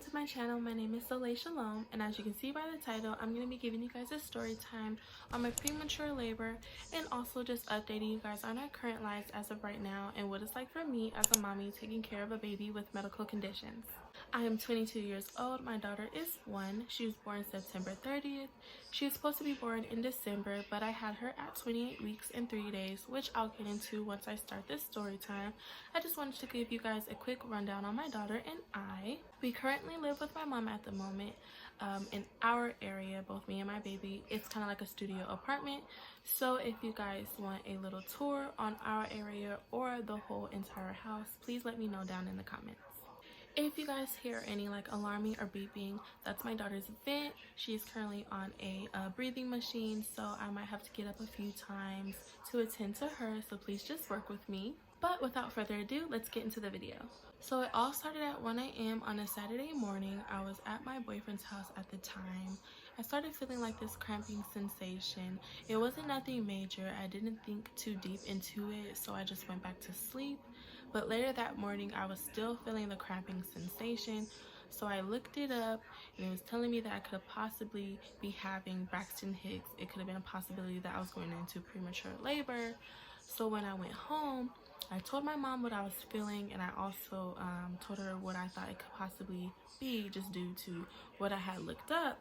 to my channel. My name is SOUNDCLOUD, and as you can see by the title, I'm going to be giving you guys a story time on my premature labor and also just updating you guys on our current lives as of right now and what it's like for me as a mommy taking care of a baby with medical conditions. I am 22 years old. My daughter is 1. She was born September 30th. She was supposed to be born in December, but I had her at 28 weeks and 3 days, which I'll get into once I start this story time. I just wanted to give you guys a quick rundown on my daughter and I. We currently live with my mom at the moment in our area, both me and my baby. It's kind of like a studio apartment. So if you guys want a little tour on our area or the whole entire house, please let me know down in the comments. If you guys hear any like alarming or beeping, that's my daughter's vent. She's currently on a breathing machine, so I might have to get up a few times to attend to her, so please just work with me. But without further ado, let's get into the video. So it all started at 1 a.m. on a Saturday morning. I was at my boyfriend's house at the time. I started feeling like this cramping sensation. It wasn't nothing major. I didn't think too deep into it, so I just went back to sleep. But later that morning, I was still feeling the cramping sensation, so I looked it up, and it was telling me that I could possibly be having Braxton Hicks. It could have been a possibility that I was going into premature labor. So when I went home, I told my mom what I was feeling, and I also told her what I thought it could possibly be just due to what I had looked up.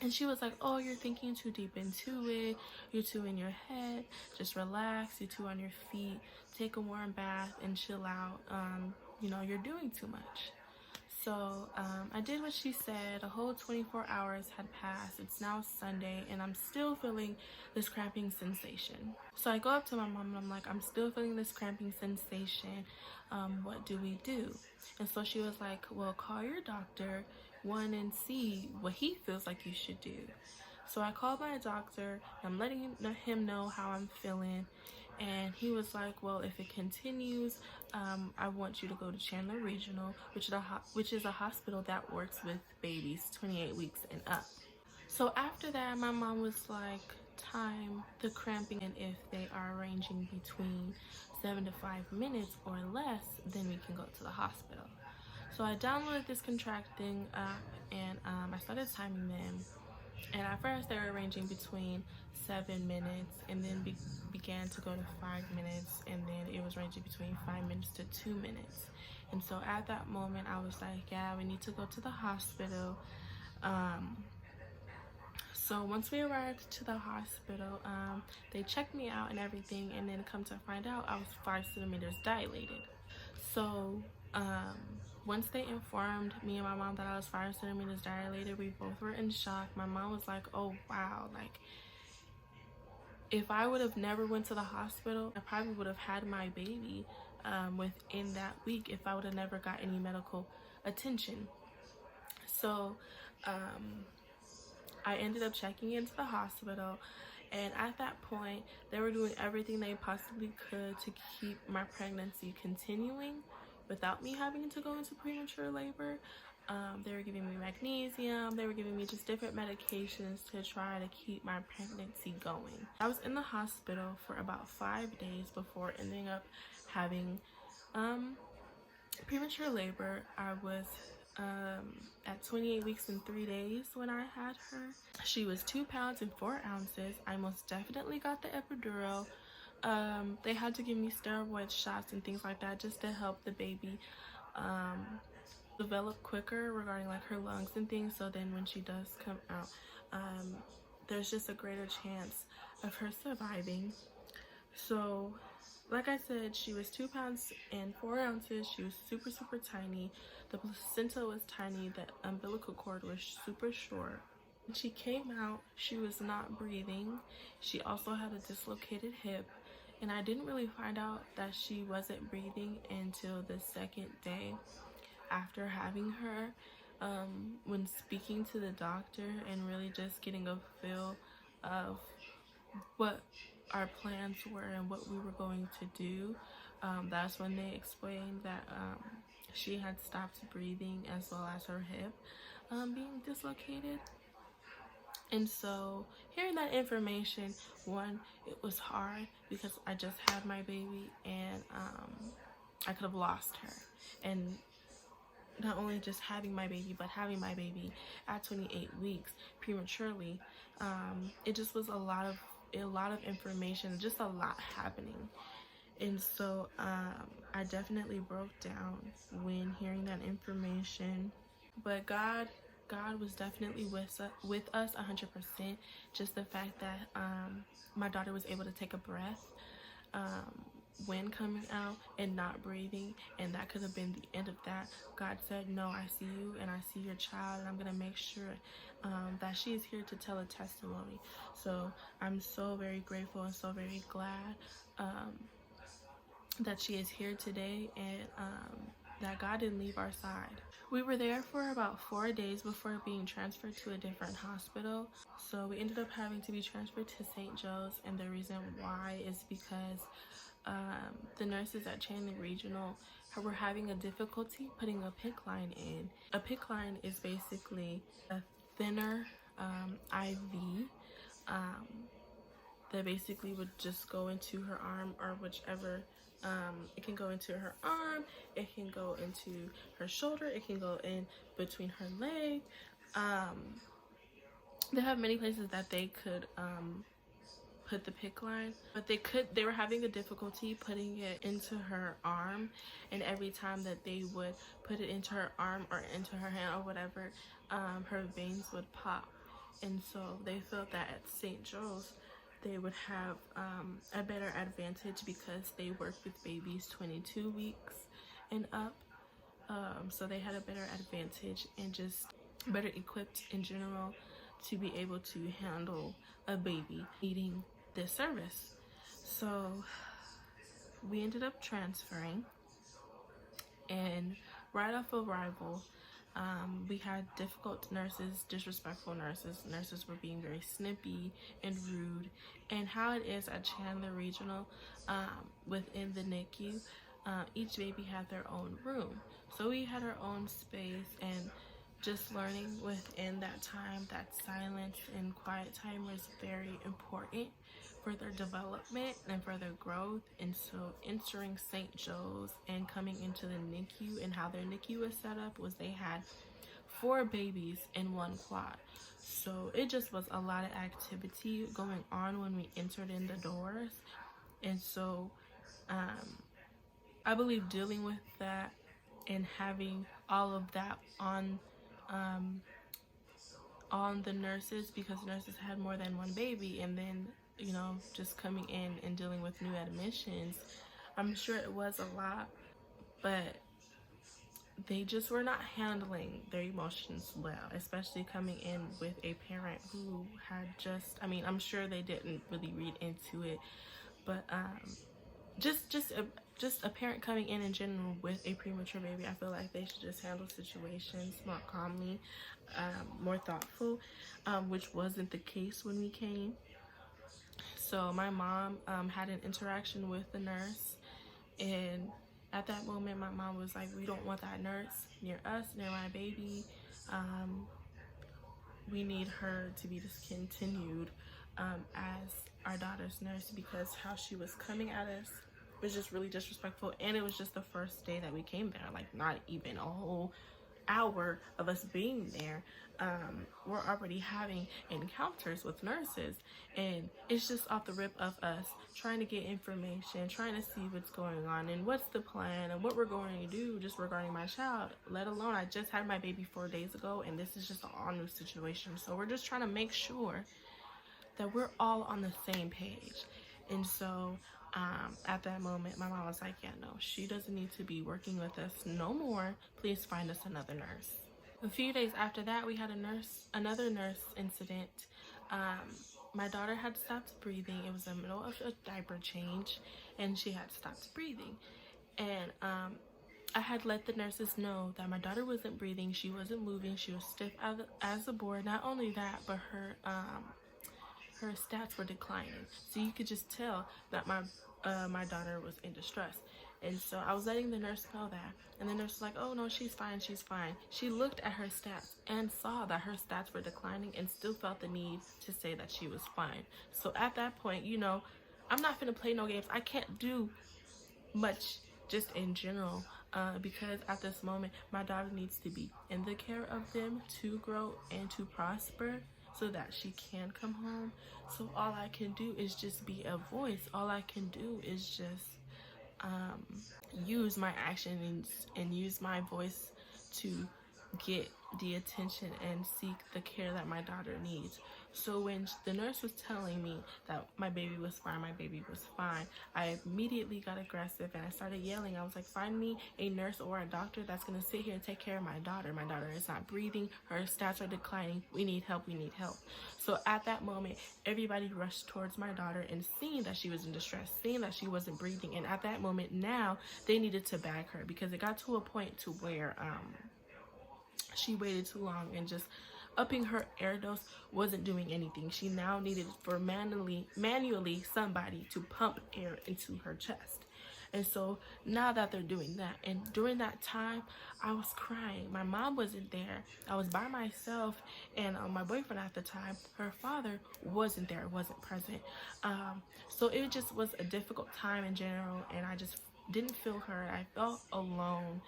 And she was like, oh, you're thinking too deep into it. You're too in your head. Just relax. You're too on your feet. Take a warm bath and chill out. You know, you're doing too much. So I did what she said. A whole 24 hours had passed. It's now Sunday, and I'm still feeling this cramping sensation. So I go up to my mom, and I'm like, I'm still feeling this cramping sensation. What do we do? And so she was like, well, call your doctor, and see what he feels like you should do. So I called my doctor. I'm letting him know how I'm feeling, and he was like, well, if it continues, I want you to go to Chandler Regional, which is a hospital that works with babies 28 weeks and up. So after that, my mom was like, time the cramping, and if they are ranging between 7 to 5 minutes or less, then we can go to the hospital. So I downloaded this contracting app, and I started timing them. And at first they were ranging between 7 minutes, and then began to go to 5 minutes, and then it was ranging between 5 minutes to 2 minutes. And so at that moment I was like, yeah, we need to go to the hospital. So once we arrived to the hospital, they checked me out and everything, and then come to find out I was 5 centimeters dilated. So once they informed me and my mom that I was 5 centimeters dilated, we both were in shock. My mom was like, oh wow, like if I would have never went to the hospital, I probably would have had my baby within that week if I would have never got any medical attention. So I ended up checking into the hospital, and at that point they were doing everything they possibly could to keep my pregnancy continuing without me having to go into premature labor. They were giving me magnesium. They were giving me just different medications to try to keep my pregnancy going. I was in the hospital for about 5 days before ending up having premature labor. I was at 28 weeks and 3 days when I had her. She was 2 pounds and 4 ounces. I most definitely got the epidural. They had to give me steroid shots and things like that just to help the baby develop quicker regarding like her lungs and things, so then when she does come out, there's just a greater chance of her surviving. So like I said, she was 2 pounds and 4 ounces. She was super tiny. The placenta was tiny. The umbilical cord was super short. When she came out, she was not breathing. She also had a dislocated hip, and I didn't really find out that she wasn't breathing until the 2nd day after having her. When speaking to the doctor and really just getting a feel of what our plans were and what we were going to do, that's when they explained that she had stopped breathing, as well as her hip being dislocated. And so hearing that information, one, it was hard because I just had my baby, and I could have lost her. And not only just having my baby, but having my baby at 28 weeks prematurely. It just was a lot of information, just a lot happening. And so I definitely broke down when hearing that information. But God was definitely with us 100%. Just the fact that my daughter was able to take a breath when coming out and not breathing, and that could have been the end of that. God said, no, I see you and I see your child, and I'm going to make sure that she is here to tell a testimony. So I'm so very grateful and so very glad that she is here today, and that God didn't leave our side. We were there for about 4 days before being transferred to a different hospital. So we ended up having to be transferred to St. Joe's, and the reason why is because the nurses at Chandler Regional were having a difficulty putting a PICC line in. A PICC line is basically a thinner IV that basically would just go into her arm, or whichever. It can go into her arm, it can go into her shoulder, it can go in between her leg. They have many places that they could put the PICC line, but they were having a difficulty putting it into her arm, and every time that they would put it into her arm or into her hand or whatever, her veins would pop. And so they felt that at St. Joe's they would have a better advantage because they work with babies 22 weeks and up. So they had a better advantage and just better equipped in general to be able to handle a baby needing this service. So we ended up transferring, and right off arrival, we had difficult nurses, disrespectful nurses. Nurses were being very snippy and rude. And how it is at Chandler Regional, within the NICU, each baby had their own room. So we had our own space, and just learning within that time that silence and quiet time was very important for their development and for their growth. And so entering St. Joe's and coming into the NICU, and how their NICU was set up was they had 4 babies in one quad. So it just was a lot of activity going on when we entered in the doors. And so I believe dealing with that and having all of that on the nurses, because nurses had more than one baby, and then just coming in and dealing with new admissions, I'm sure it was a lot, but they just were not handling their emotions well, especially coming in with a parent who had I'm sure they didn't really read into it, but just a parent coming in general with a premature baby, I feel like they should just handle situations more calmly, more thoughtful, which wasn't the case when we came. So my mom had an interaction with the nurse, and at that moment my mom was like, we don't want that nurse near us, near my baby. We need her to be discontinued as our daughter's nurse, because how she was coming at us was just really disrespectful. And it was just the first day that we came there, like not even a whole hour of us being there. We're already having encounters with nurses, and it's just off the rip of us trying to get information, trying to see what's going on and what's the plan and what we're going to do just regarding my child. Let alone, I just had my baby 4 days ago, and this is just an all new situation. So we're just trying to make sure that we're all on the same page. And so at that moment, my mom was like, yeah, no, she doesn't need to be working with us no more. Please find us another nurse. A few days after that, we had another nurse incident. My daughter had stopped breathing. It was in the middle of a diaper change, and she had stopped breathing. And I had let the nurses know that my daughter wasn't breathing. She wasn't moving. She was stiff as a board. Not only that, but her stats were declining. So you could just tell that my daughter was in distress. And so I was letting the nurse know that. And the nurse was like, oh, no, she's fine, she's fine. She looked at her stats and saw that her stats were declining and still felt the need to say that she was fine. So at that point, I'm not finna play no games. I can't do much just in general because at this moment my daughter needs to be in the care of them to grow and to prosper so that she can come home. So all I can do is just be a voice. All I can do is just use my actions and use my voice to get the attention and seek the care that my daughter needs. So when the nurse was telling me that my baby was fine, I immediately got aggressive and I started yelling. I was like, find me a nurse or a doctor that's going to sit here and take care of my daughter. My daughter is not breathing. Her stats are declining. We need help. We need help. So at that moment, everybody rushed towards my daughter and seeing that she was in distress, seeing that she wasn't breathing. And at that moment now, they needed to bag her because it got to a point to where she waited too long, and just upping her air dose wasn't doing anything. She now needed for manually somebody to pump air into her chest. And so now that they're doing that, and during that time I was crying. My mom wasn't there. I was by myself, and my boyfriend at the time, her father, wasn't there, wasn't present. So it just was a difficult time in general, and I just didn't feel heard. I felt alone.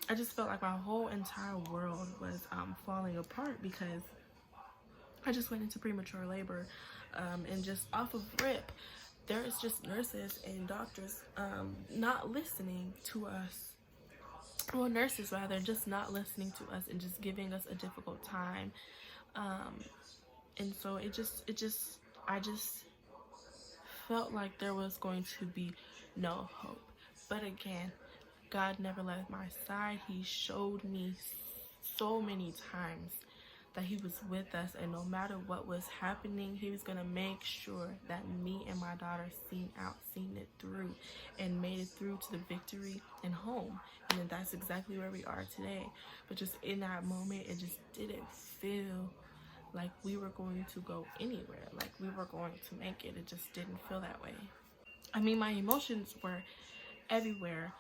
I just felt like my whole entire world was falling apart because I just went into premature labor, and just off of rip, there's just nurses and doctors not listening to us. Well, nurses rather, just not listening to us and just giving us a difficult time. And so I just felt like there was going to be no hope. But again, God never left my side. He showed me so many times that he was with us, and no matter what was happening, he was going to make sure that me and my daughter seen it through, and made it through to the victory and home. And then that's exactly where we are today. But just in that moment, it just didn't feel like we were going to go anywhere, like we were going to make it. It just didn't feel that way. I mean, my emotions were everywhere.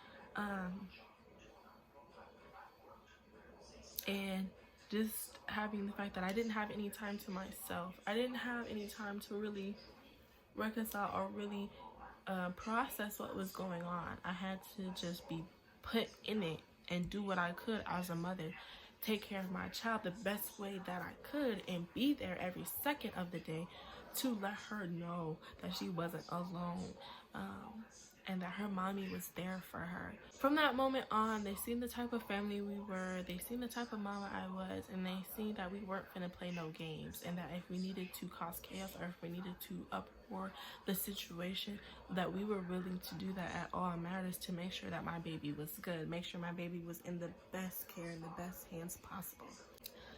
And just having the fact that I didn't have any time to myself. I didn't have any time to really reconcile or really process what was going on. I had to just be put in it and do what I could as a mother. Take care of my child the best way that I could, and be there every second of the day to let her know that she wasn't alone. And that her mommy was there for her. From that moment on, they seen the type of family we were, they seen the type of mama I was, and they seen that we weren't gonna play no games, and that if we needed to cause chaos or if we needed to uproar the situation, that we were willing to do that at all matters to make sure that my baby was good, make sure my baby was in the best care and the best hands possible.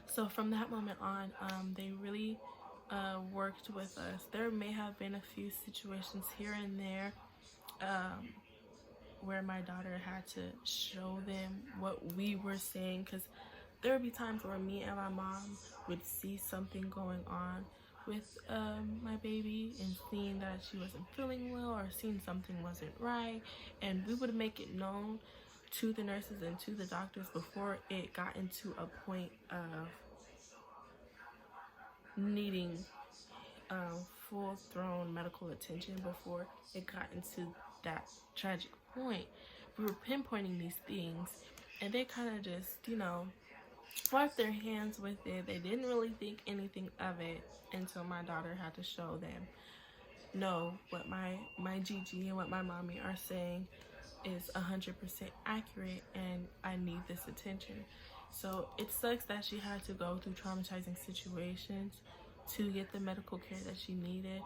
So from that moment on, they really worked with us. There may have been a few situations here and there where my daughter had to show them what we were saying, because there would be times where me and my mom would see something going on with my baby, and seeing that she wasn't feeling well or seeing something wasn't right, and we would make it known to the nurses and to the doctors before it got into a point of needing full-thrown medical attention. Before it got into that tragic point, we were pinpointing these things, and they kind of just, wiped their hands with it. They didn't really think anything of it until my daughter had to show them, no, what my Gigi and what my mommy are saying is 100% accurate, and I need this attention. So it sucks that she had to go through traumatizing situations to get the medical care that she needed.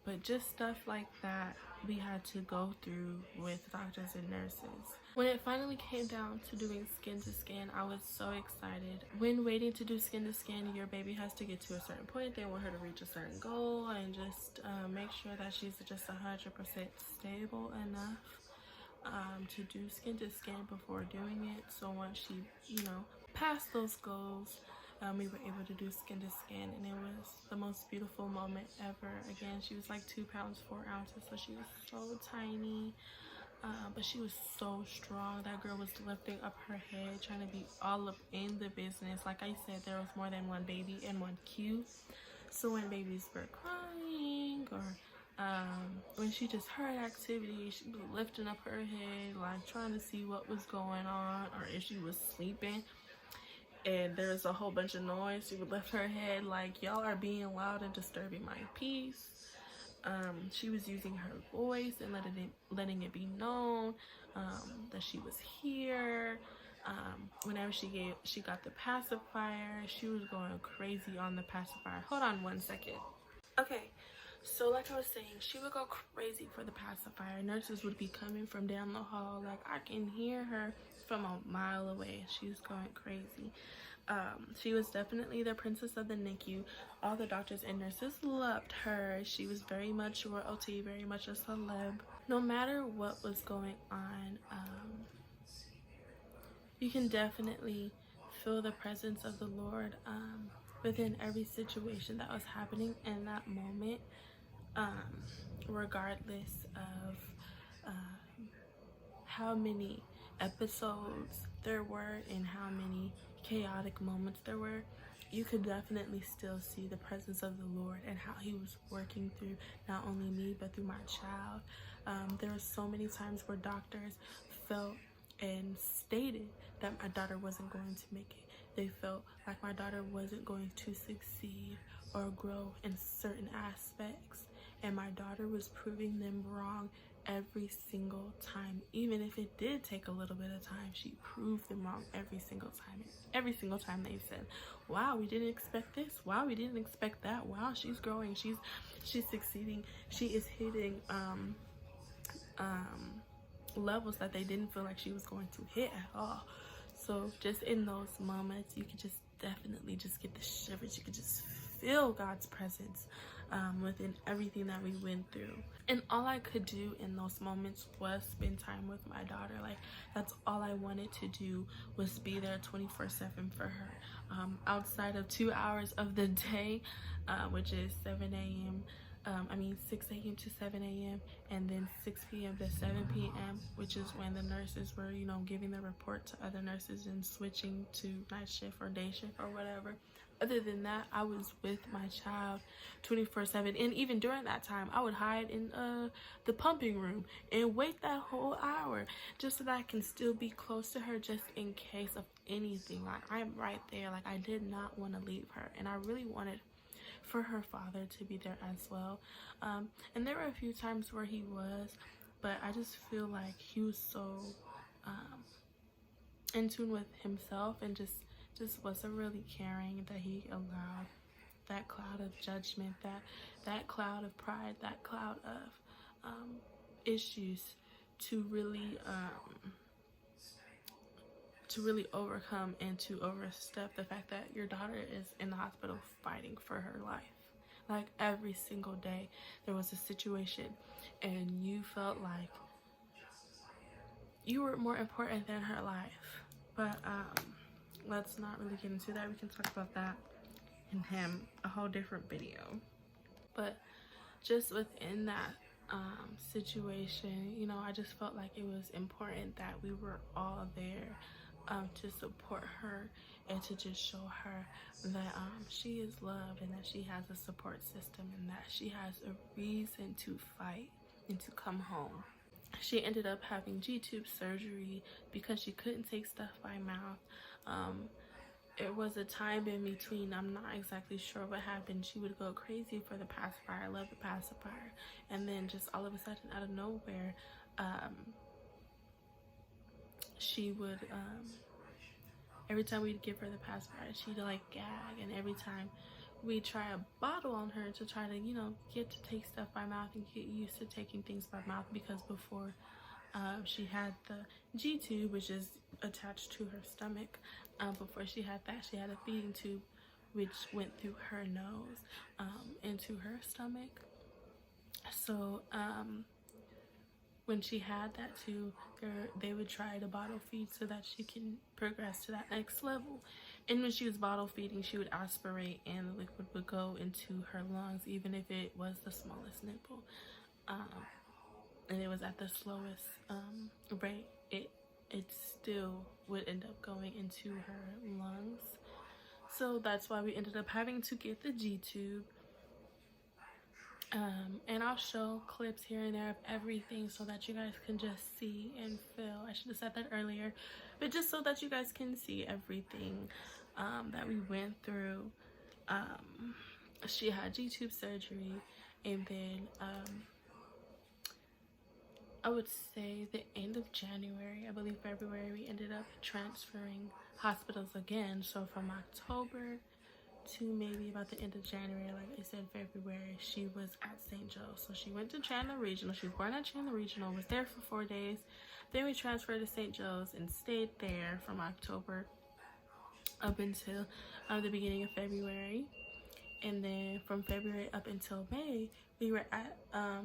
But just stuff like that we had to go through with doctors and nurses. When it finally came down to doing skin to skin, I was so excited. When waiting to do skin to skin, your baby has to get to a certain point. They want her to reach a certain goal, and just make sure that she's just 100% stable enough to do skin to skin before doing it. So once she, passed those goals, we were able to do skin to skin, and it was the most beautiful moment ever. Again, she was like 2 pounds 4 ounces, so she was so tiny, but she was so strong. That girl was lifting up her head, trying to be all up in the business. Like I said, there was more than one baby in one queue. So when babies were crying or When she just heard activity, she was lifting up her head, like trying to see what was going on or if she was sleeping. And there's a whole bunch of noise. She would lift her head like, y'all are being loud and disturbing my peace. She was using her voice and letting it be known that she was here. Whenever she got the pacifier, she was going crazy on the pacifier. Hold on one second. Okay, so like I was saying, she would go crazy for the pacifier. Nurses would be coming from down the hall. Like, I can hear her from a mile away. She was going crazy. She was definitely the princess of the NICU. All the doctors and nurses loved her. She was very much royalty, very much a celeb. No matter what was going on, you can definitely feel the presence of the Lord within every situation that was happening in that moment, regardless of how many episodes there were and how many chaotic moments there were. You could definitely still see the presence of the Lord and how he was working through not only me but through my child. There were so many times where doctors felt and stated that my daughter wasn't going to make it. They felt like my daughter wasn't going to succeed or grow in certain aspects, and my daughter was proving them wrong every single time. Even if it did take a little bit of time, she proved them wrong every single time. Every single time they said, wow, we didn't expect this, wow, we didn't expect that, wow, she's growing, she's succeeding, she is hitting levels that they didn't feel like she was going to hit at all. So just in those moments, you could just definitely just get the shivers. You could just feel God's presence within everything that we went through. And all I could do in those moments was spend time with my daughter. Like, that's all I wanted to do, was be there 24/7 for her. Outside of 2 hours of the day, which is 6 a.m. to 7 a.m. and then 6 p.m. to 7 p.m., which is when the nurses were, giving the report to other nurses and switching to night shift or day shift or whatever. Other than that, I was with my child 24/7. And even during that time, I would hide in the pumping room and wait that whole hour just so that I can still be close to her, just in case of anything. Like, I'm right there. Like, I did not want to leave her, and I really wanted for her father to be there as well. And there were a few times where he was, but I just feel like he was so in tune with himself and just wasn't really caring that he allowed that cloud of judgment, that cloud of pride, that cloud of issues to really overcome and to overstep the fact that your daughter is in the hospital fighting for her life. Like, every single day there was a situation and you felt like you were more important than her life. But let's not really get into that. We can talk about that in a whole different video. But just within that situation, I just felt like it was important that we were all there to support her and to just show her that she is loved and that she has a support system and that she has a reason to fight and to come home. She ended up having G-tube surgery because she couldn't take stuff by mouth. It was a time in between. I'm not exactly sure what happened. She would go crazy for the pacifier. I love the pacifier. And then just all of a sudden, out of nowhere, she would, every time we'd give her the pacifier, she'd like gag. And every time we try a bottle on her to try to, get to take stuff by mouth and get used to taking things by mouth, because before she had the G-tube, which is attached to her stomach. Before she had that, she had a feeding tube which went through her nose into her stomach. So when she had that too, they would try to bottle feed so that she can progress to that next level. And when she was bottle feeding, she would aspirate and the liquid would go into her lungs, even if it was the smallest nipple. And it was at the slowest rate, it still would end up going into her lungs. So that's why we ended up having to get the G-tube. And I'll show clips here and there of everything so that you guys can just see and feel. I should have said that earlier, but just so that you guys can see everything that we went through. She had G-tube surgery, and then I would say the end of January, I believe February, we ended up transferring hospitals again. So from October to maybe about the end of January, like I said, February, she was at St. Joe's. So she went to Chandler Regional. She was born at Chandler Regional, was there for 4 days. Then we transferred to St. Joe's and stayed there from October up until the beginning of February. And then from February up until May, we were at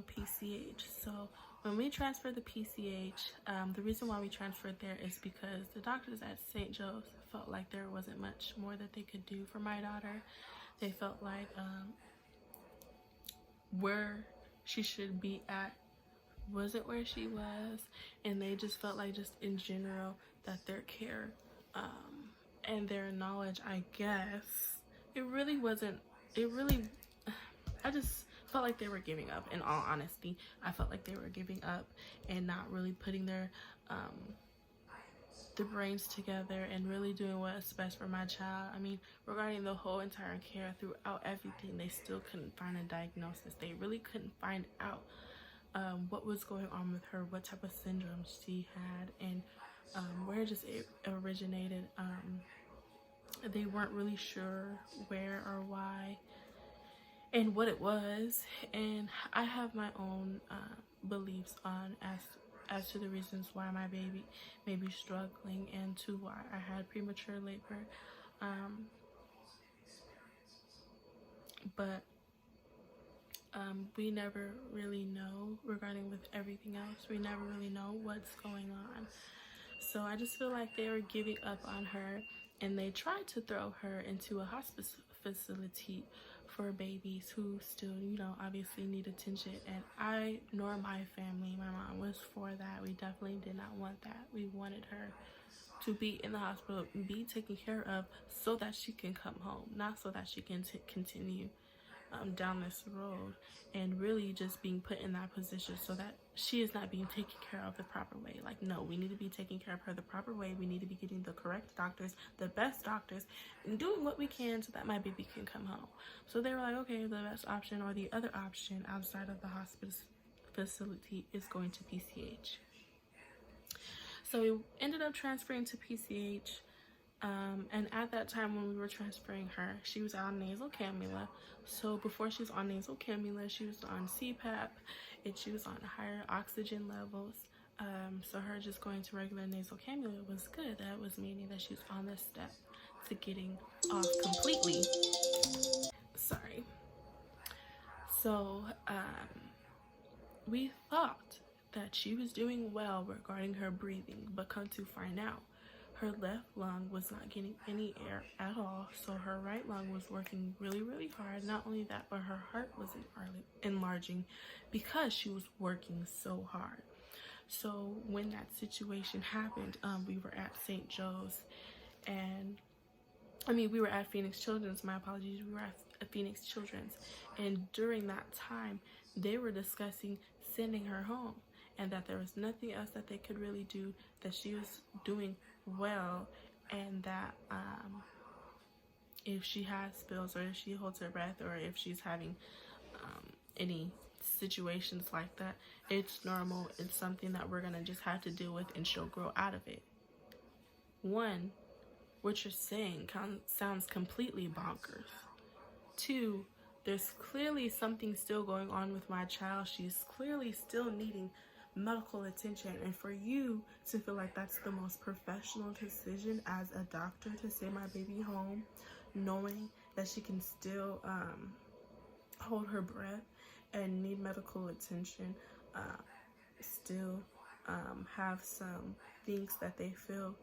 PCH. So when we transferred to PCH, the reason why we transferred there is because the doctors at St. Joe's felt like there wasn't much more that they could do for my daughter. They felt like where she should be at wasn't where she was, and they just felt like, just in general, that their care and their knowledge, I guess, I just felt like they were giving up. In all honesty, I felt like they were giving up and not really putting their brains together and really doing what's best for my child. I mean, regarding the whole entire care throughout everything, they still couldn't find a diagnosis. They really couldn't find out what was going on with her, what type of syndrome she had, and where just it originated. They weren't really sure where or why and what it was. And I have my own beliefs on as to the reasons why my baby may be struggling and to why I had premature labor. But we never really know, regarding with everything else, we never really know what's going on. So I just feel like they were giving up on her, and they tried to throw her into a hospice facility for babies who still, you know, obviously need attention. And I, nor my family, my mom, was for that. We definitely did not want that. We wanted her to be in the hospital, be taken care of, so that she can come home, not so that she can continue down this road, and really just being put in that position so that she is not being taken care of the proper way. Like, no, we need to be taking care of her the proper way. We need to be getting the correct doctors, the best doctors, and doing what we can so that my baby can come home. So they were like, okay, the best option, or the other option outside of the hospice facility, is going to PCH. So we ended up transferring to PCH. And at that time when we were transferring her, she was on nasal cannula. So before she was on nasal cannula, she was on CPAP, and she was on higher oxygen levels. So her just going to regular nasal cannula was good. That was meaning that she was on the step to getting off completely. Sorry. So we thought that she was doing well regarding her breathing, but come to find out, her left lung was not getting any air at all, so her right lung was working really, really hard. Not only that, but her heart was enlarging because she was working so hard. So when that situation happened, we were at St. Joe's, and we were at Phoenix Children's, my apologies, we were at Phoenix Children's, and during that time, they were discussing sending her home, and that there was nothing else that they could really do, that she was doing well, and that if she has spills, or if she holds her breath, or if she's having any situations like that, it's normal. It's something that we're gonna just have to deal with, and she'll grow out of it. One, what you're saying sounds completely bonkers. Two, there's clearly something still going on with my child. She's clearly still needing medical attention, and for you to feel like that's the most professional decision as a doctor to send my baby home, knowing that she can still hold her breath and need medical attention, still have some things that they feel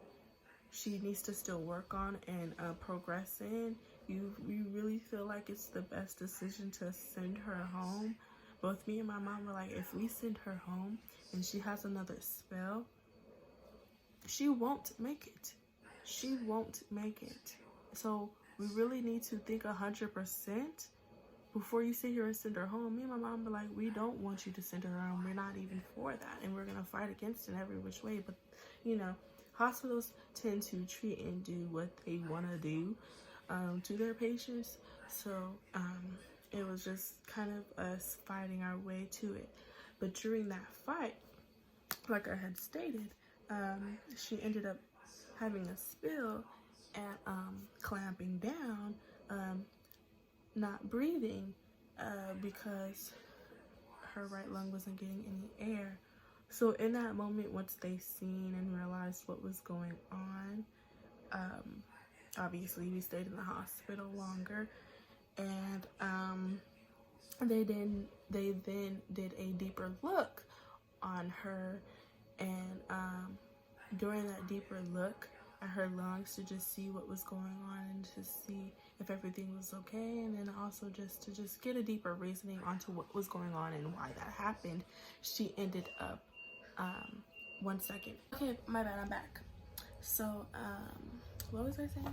she needs to still work on and progress in, you really feel like it's the best decision to send her home. Both me and my mom were like, if we send her home and she has another spell, she won't make it. She won't make it. So we really need to think 100% before you sit here and send her home, me and my mom were like, we don't want you to send her home. We're not even for that. And we're going to fight against it every which way. But, you know, hospitals tend to treat and do what they want to do to their patients. So it was just kind of us fighting our way to it. But during that fight, like I had stated, she ended up having a spill and clamping down, not breathing because her right lung wasn't getting any air. So in that moment, once they seen and realized what was going on, obviously we stayed in the hospital longer, and they then did a deeper look on her, and during that deeper look at her lungs to just see what was going on and to see if everything was okay, and then also just to get a deeper reasoning onto what was going on and why that happened, she ended up 1 second. Okay, my bad, I'm back. So what was I saying?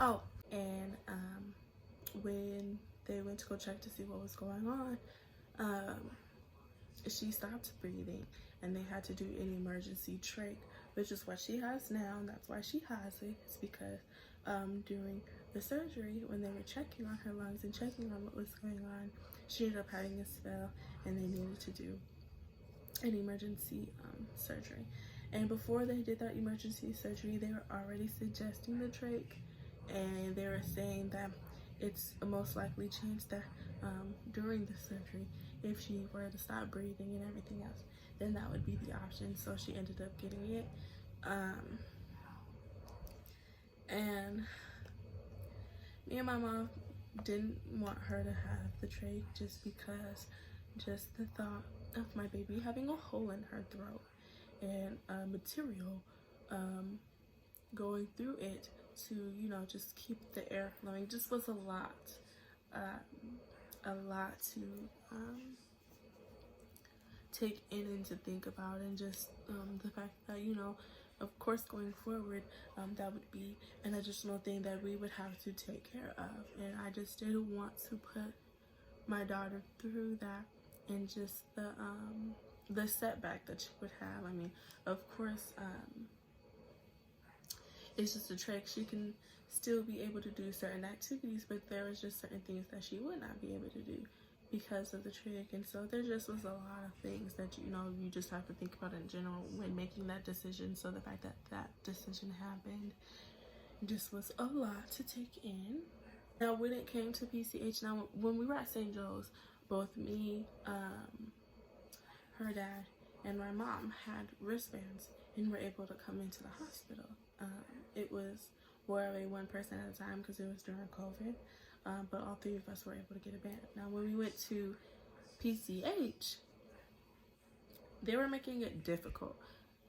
Oh, and when they went to go check to see what was going on, she stopped breathing, and they had to do an emergency trach, which is what she has now, and that's why she has it. It's because during the surgery, when they were checking on her lungs and checking on what was going on, she ended up having a spell, and they needed to do an emergency surgery. And before they did that emergency surgery, they were already suggesting the trach, and they were saying that it's a most likely chance that during the surgery, if she were to stop breathing and everything else, then that would be the option. So she ended up getting it. And me and my mom didn't want her to have the trach just because just the thought of my baby having a hole in her throat and material going through it to, you know, just keep the air flowing just was a lot to take in and to think about, and just the fact that, you know, of course going forward, that would be an additional thing that we would have to take care of, and I just didn't want to put my daughter through that, and just the setback that she would have. I mean, of course, it's just a trach. She can still be able to do certain activities, but there was just certain things that she would not be able to do because of the trach. And so there just was a lot of things that, you know, you just have to think about in general when making that decision. So the fact that that decision happened just was a lot to take in. Now, when it came to PCH, now when we were at St. Joe's, both me, her dad, and my mom had wristbands and were able to come into the hospital. It was more of a one person at a time because it was during COVID, but all three of us were able to get a band. Now, when we went to PCH, they were making it difficult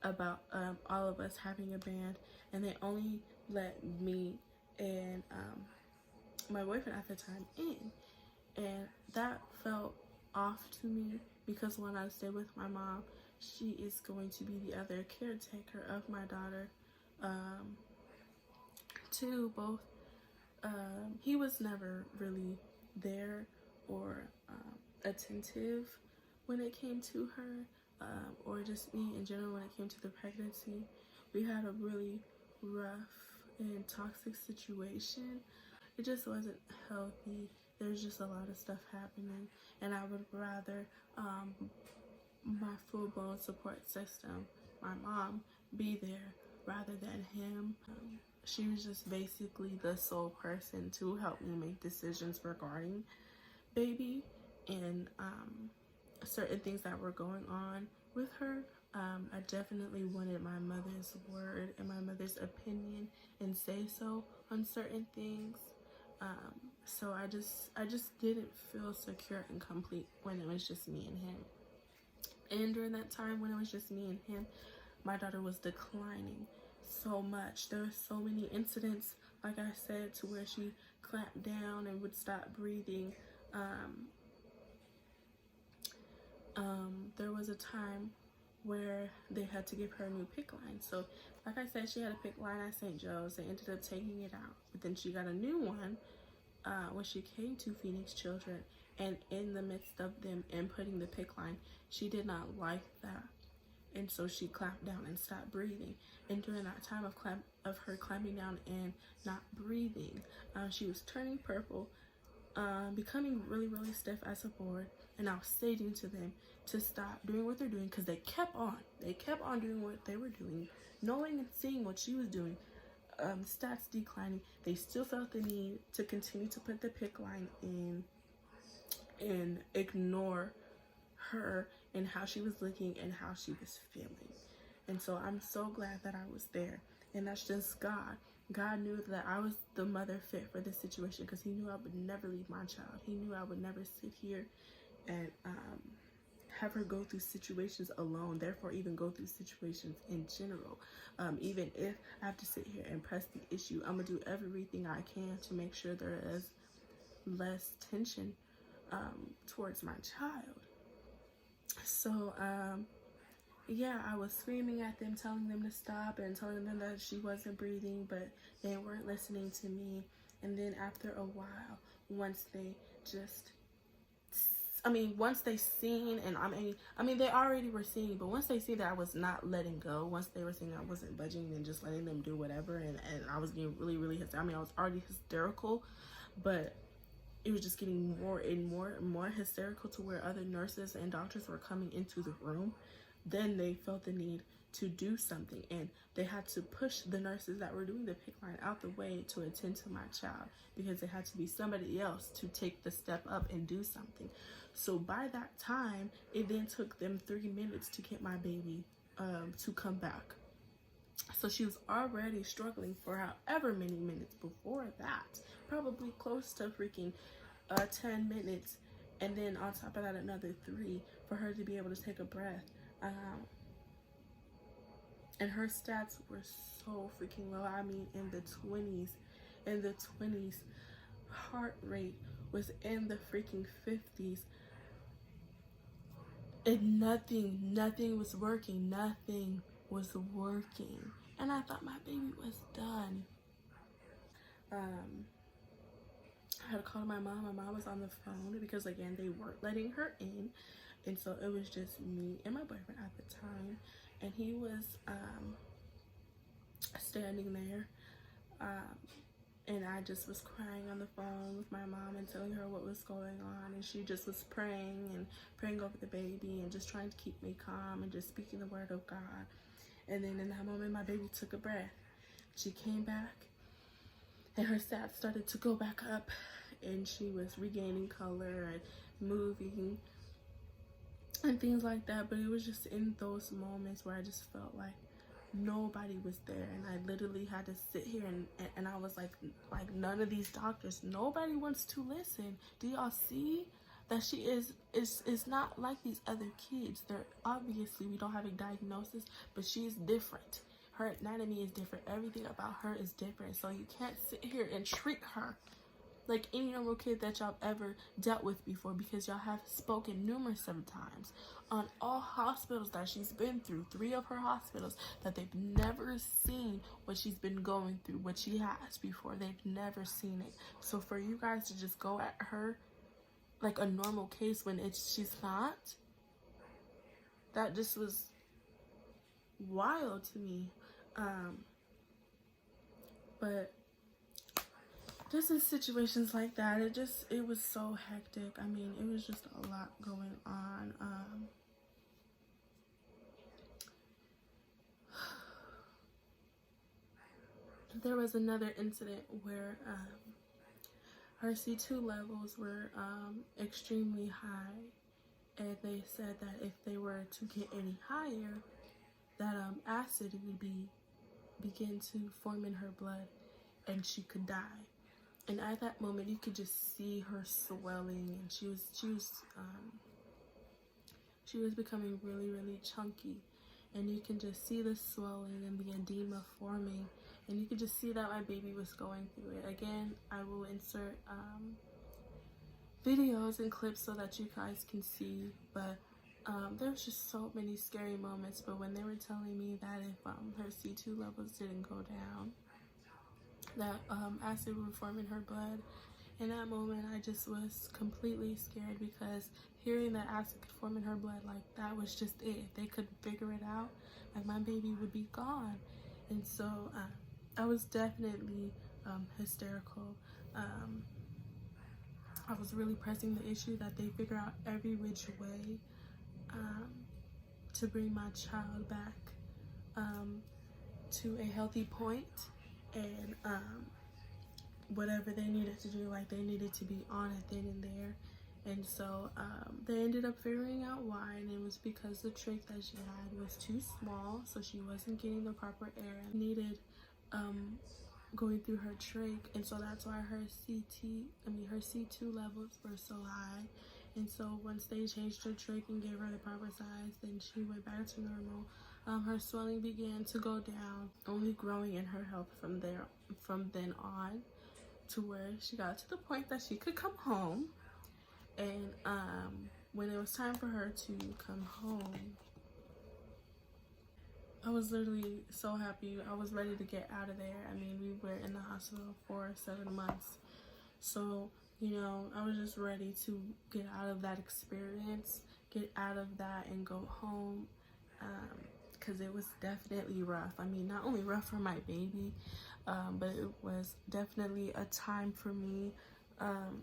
about all of us having a band, and they only let me and my boyfriend at the time in, and that felt off to me because when I stay with my mom, she is going to be the other caretaker of my daughter. Too, both he was never really there or attentive when it came to her, or just me in general when it came to the pregnancy. We had a really rough and toxic situation. It just wasn't healthy. There's just a lot of stuff happening, and I would rather my full-blown support system, my mom, be there rather than him. She was just basically the sole person to help me make decisions regarding baby and certain things that were going on with her. I definitely wanted my mother's word and my mother's opinion and say so on certain things. So I just didn't feel secure and complete when it was just me and him. And during that time when it was just me and him, my daughter was declining so much. There were so many incidents, like I said, to where she clamped down and would stop breathing. There was a time where they had to give her a new PICC line. So like I said, she had a PICC line at St. Joe's. They ended up taking it out, but then she got a new one when she came to Phoenix Children, and in the midst of them inputting the PICC line, she did not like that, and so she clamped down and stopped breathing. And during that time of her clamping down and not breathing, she was turning purple, becoming really stiff as a board, and I was stating to them to stop doing what they're doing, because they kept on doing what they were doing, knowing and seeing what she was doing. Stats declining, they still felt the need to continue to put the PICC line in and ignore her and how she was looking and how she was feeling. And so I'm so glad that I was there, and that's just God. God knew that I was the mother fit for this situation, because he knew I would never leave my child. He knew I would never sit here and have her go through situations alone, therefore even go through situations in general. Even if I have to sit here and press the issue, I'm gonna do everything I can to make sure there is less tension towards my child. So yeah, I was screaming at them, telling them to stop and telling them that she wasn't breathing, but they weren't listening to me. And then after a while, once they seen, and I mean, they already were seeing, but once they see that I was not letting go, once they were seeing I wasn't budging and just letting them do whatever, and I was getting really hysterical. I mean, I was already hysterical, but it was just getting more and more hysterical, to where other nurses and doctors were coming into the room. Then they felt the need to do something, and they had to push the nurses that were doing the PICC line out the way to attend to my child, because it had to be somebody else to take the step up and do something. So by that time, it then took them 3 minutes to get my baby to come back. So she was already struggling for however many minutes before that, probably close to freaking 10 minutes, and then on top of that another 3 for her to be able to take a breath. And her stats were so freaking low. I mean, in the 20s. Heart rate was in the freaking 50s. And nothing was working. Nothing was working. And I thought my baby was done. I had called my mom. My mom was on the phone, because again, they weren't letting her in. And so it was just me and my boyfriend at the time. And he was standing there. And I just was crying on the phone with my mom and telling her what was going on. And she just was praying over the baby and just trying to keep me calm and just speaking the word of God. And then in that moment, my baby took a breath. She came back, and her stats started to go back up, and she was regaining color and moving and things like that. But it was just in those moments where I just felt like nobody was there, and I literally had to sit here and I was like none of these doctors, nobody wants to listen. Do y'all see that she is not like these other kids? They're obviously, we don't have a diagnosis, but she's different. Her anatomy is different. Everything about her is different. So you can't sit here and treat her like any normal kid that y'all ever dealt with before, because y'all have spoken numerous of times on all hospitals that she's been through, 3 of her hospitals, that they've never seen what she's been going through, what she has before. They've never seen it. So for you guys to just go at her like a normal case when she's not, that just was wild to me. But just in situations like that, it was so hectic. I mean, it was just a lot going on. There was another incident where her C2 levels were extremely high, and they said that if they were to get any higher, that acid would begin to form in her blood, and she could die. And at that moment, you could just see her swelling, and she was becoming really chunky, and you can just see the swelling and the edema forming, and you could just see that my baby was going through it. Again, I will insert videos and clips so that you guys can see, but There was just so many scary moments, but when they were telling me that if her C2 levels didn't go down, that acid would form in her blood, in that moment I just was completely scared, because hearing that acid could form in her blood, like, that was just it. If they couldn't figure it out, like, my baby would be gone. And so I was definitely hysterical. I was really pressing the issue that they figure out every which way to bring my child back to a healthy point, and whatever they needed to do, like, they needed to be on it then and there. And so they ended up figuring out why, and it was because the trach that she had was too small, so she wasn't getting the proper air and needed going through her trach. And so that's why her her C2 levels were so high. And so once they changed her trach and gave her the proper size, then she went back to normal. Her swelling began to go down, only growing in her health from then on, to where she got to the point that she could come home. And when it was time for her to come home, I was literally so happy. I was ready to get out of there. I mean, we were in the hospital for 7 months. So, you know, I was just ready to get out of that experience, get out of that and go home, because it was definitely rough. I mean, not only rough for my baby, but it was definitely a time for me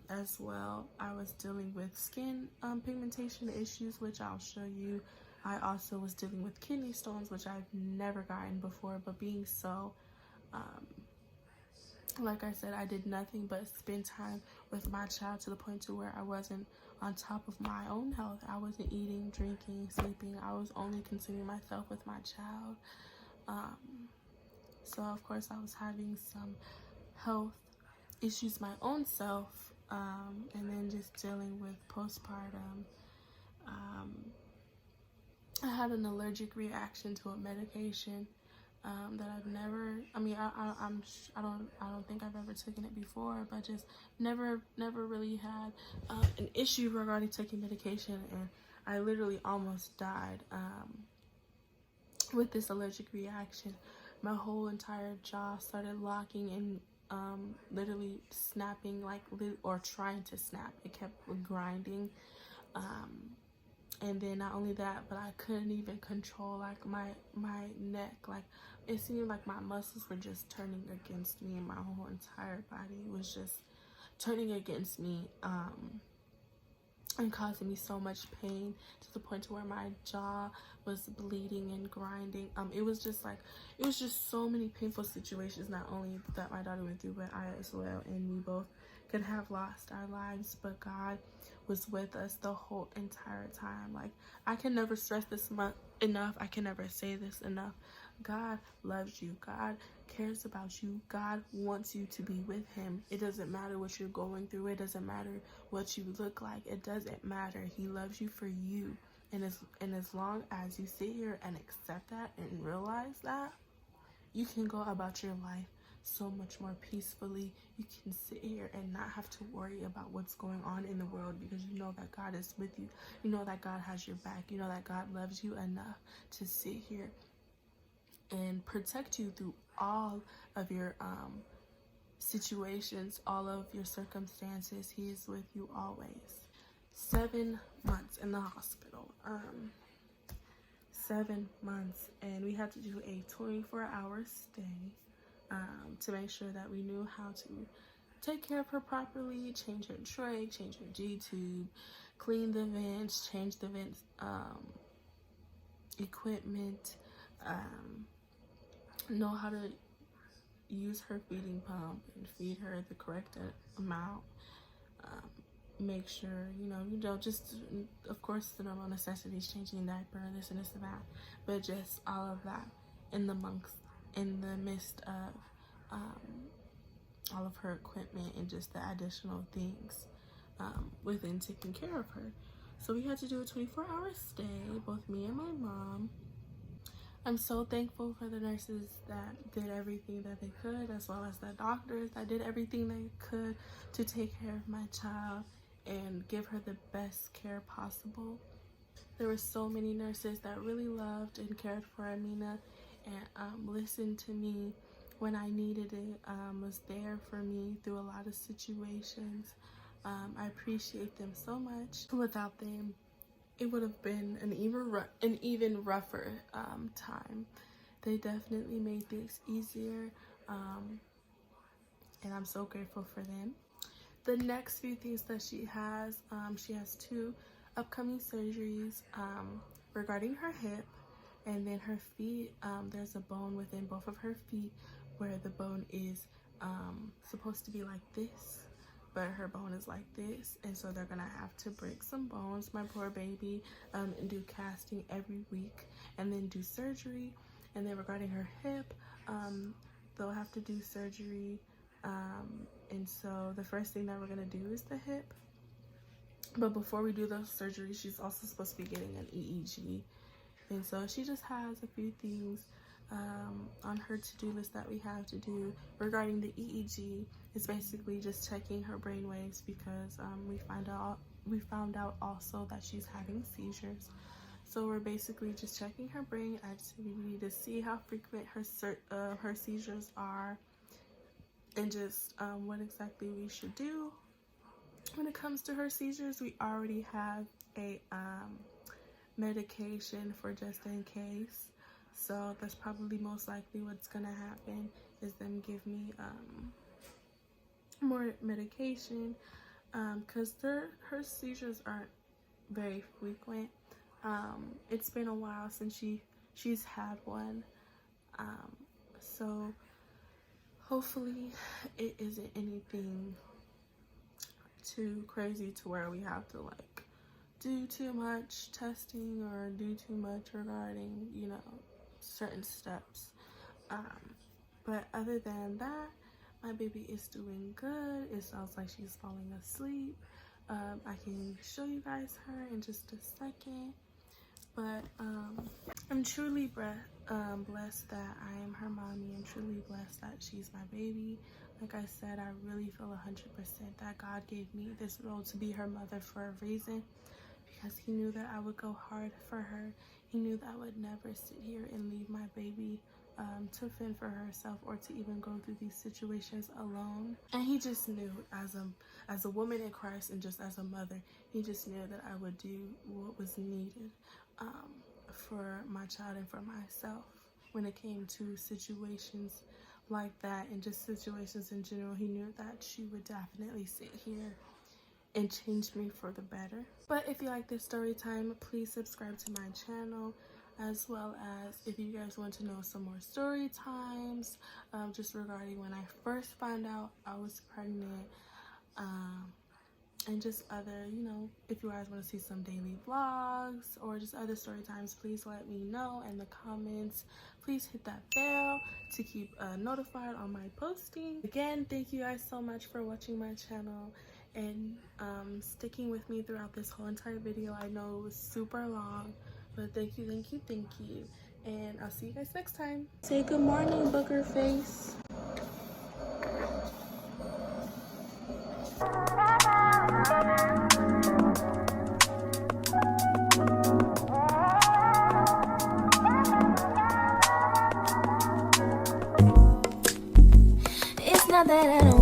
as well. I was dealing with skin pigmentation issues, which I'll show you. I also was dealing with kidney stones, which I've never gotten before, but being so, like I said, I did nothing but spend time with my child, to the point to where I wasn't on top of my own health. I wasn't eating, drinking, sleeping. I was only consuming myself with my child. So of course I was having some health issues my own self, and then just dealing with postpartum. I had an allergic reaction to a medication that I've never, I mean, I don't think I've ever taken it before, but just never really had an issue regarding taking medication, and I literally almost died with this allergic reaction. My whole entire jaw started locking and literally snapping, or trying to snap. It kept grinding. And then not only that, but I couldn't even control, like, my neck. Like, it seemed like my muscles were just turning against me, and my whole entire body was just turning against me, and causing me so much pain, to the point to where my jaw was bleeding and grinding. It was just so many painful situations, not only that my daughter went through, but I as well, and we both could have lost our lives, but God was with us the whole entire time. Like, I can never stress this enough. I can never say this enough. God loves you. God cares about you. God wants you to be with him. It doesn't matter what you're going through. It doesn't matter what you look like. It doesn't matter. He loves you for you. And as long as you sit here and accept that and realize that, you can go about your life so much more peacefully. You can sit here and not have to worry about what's going on in the world, because you know that God is with you. You know that God has your back. You know that God loves you enough to sit here and protect you through all of your situations, all of your circumstances. He is with you always. 7 months in the hospital. 7 months, and we had to do a 24-hour stay to make sure that we knew how to take care of her properly, change her trach, change her G-tube, clean the vents, change the vents equipment, know how to use her feeding pump and feed her the correct amount, make sure, just, of course, the normal necessities, changing diaper, this and that, but just all of that in the midst of all of her equipment and just the additional things within taking care of her. So we had to do a 24-hour stay, both me and my mom. I'm so thankful for the nurses that did everything that they could, as well as the doctors that did everything they could to take care of my child and give her the best care possible. There were so many nurses that really loved and cared for Amina and listened to me when I needed it, was there for me through a lot of situations. I appreciate them so much. Without them, it would have been an even rougher time. They definitely made things easier, and I'm so grateful for them. The next few things that she has 2 upcoming surgeries regarding her hip, and then her feet. There's a bone within both of her feet where the bone is supposed to be like this, but her bone is like this, and so they're gonna have to break some bones, my poor baby, and do casting every week and then do surgery. And then regarding her hip, they'll have to do surgery, and so the first thing that we're gonna do is the hip. But before we do the surgery, she's also supposed to be getting an EEG. And so she just has a few things on her to-do list that we have to do. Regarding the EEG, it's basically just checking her brain waves, because we found out also that she's having seizures. So we're basically just checking her brain activity to see how frequent her seizures are, and just what exactly we should do. When it comes to her seizures, we already have a medication for just in case. So that's probably most likely what's gonna happen, is them give me more medication, because her seizures aren't very frequent. It's been a while since she's had one, so hopefully it isn't anything too crazy to where we have to like do too much testing or do too much regarding, you know, certain steps. But other than that, my baby is doing good. It sounds like she's falling asleep. I can show you guys her in just a second. But I'm truly blessed that I am her mommy. I'm truly blessed that she's my baby. Like I said, I really feel 100% that God gave me this role to be her mother for a reason, because he knew that I would go hard for her. He knew that I would never sit here and leave my baby to fend for herself, or to even go through these situations alone. And he just knew, as a woman in Christ and just as a mother, he just knew that I would do what was needed for my child and for myself. When it came to situations like that, and just situations in general, he knew that she would definitely sit here and change me for the better. But if you like this story time, please subscribe to my channel, as well as if you guys want to know some more story times, just regarding when I first found out I was pregnant, and just other, you know, if you guys want to see some daily vlogs or just other story times, please let me know in the comments. Please hit that bell to keep notified on my posting. Again, thank you guys so much for watching my channel and sticking with me throughout this whole entire video. I know it was super long, but thank you, and I'll see you guys next time. Say good morning, booger face. It's not that I don't